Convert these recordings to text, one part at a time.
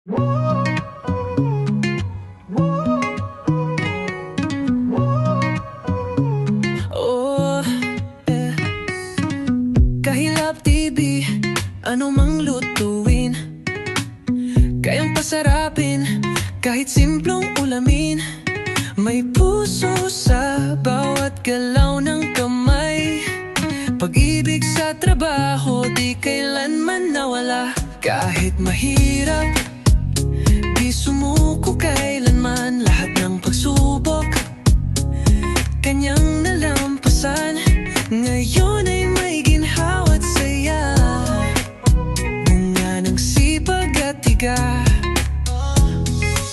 Oh, yeah. Kahilap TV, ano mang lutuin, kayang pasarapin, kahit simplong ulamin. May puso sa bawat galaw ng kamay. Pag-ibig sa trabaho, di kailanman nawala. Kahit mahirap, di sumuko kailanman. Lahat ng pagsubok, kanyang nalampasan. Ngayon ay may ginhawa't saya, bunga ng sipag at tiga.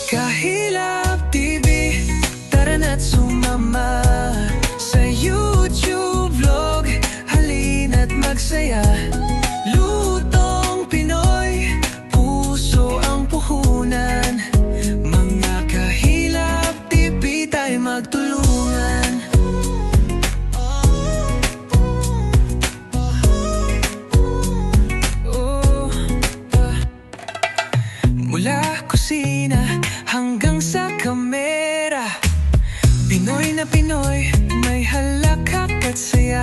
Kahilap TV, tara na't sumama sa YouTube vlog, halina't magsaya. Lutong Pinoy, puso ang puhunan. Mga kahilap TV, tayo magtulungan. Mula kusina hanggang sa kamera, Pinoy na Pinoy, may halakhak at saya.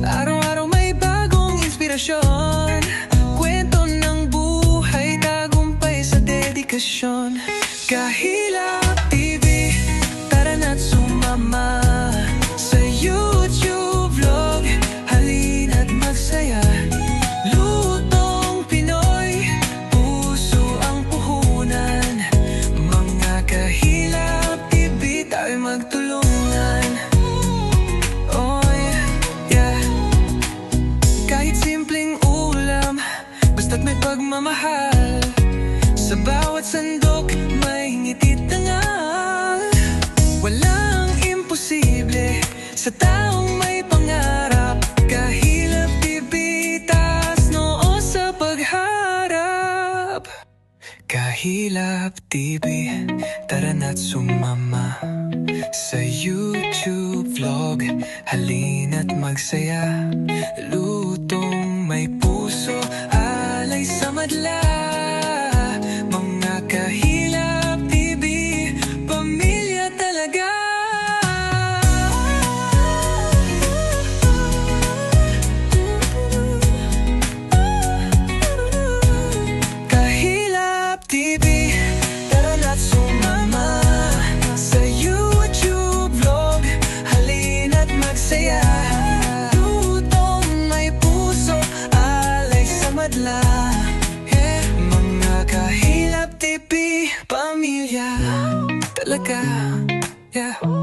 Araw-araw may bagong inspirasyon, kwento ng buhay, tagumpay sa dedikasyon. Kahilap TV, tara na't sumama sa YouTube vlog, halina't magsaya. Lutong Pinoy, puso ang puhunan. Mga kahilap TV, tayo magtulungan. Oh yeah. Kahit simpleng ulam, basta't may pagmamahal. Sa bawat sandok, may ngiti't dangal. Walang imposible sa taong may pangarap. Kahilap TV, taas noo sa pagharap. Kahilap TV, tara na't sumama sa YouTube vlog, halina't magsaya. Lutong may puso, alay sa madla. Mga kahilap TV, pamilya talaga. Kahilap TV, tara na't sumama sa YouTube vlog, halina't magsaya. Lutong may puso, alay sa madla. Mga kahilap TV, pamilya talaga. Yeah.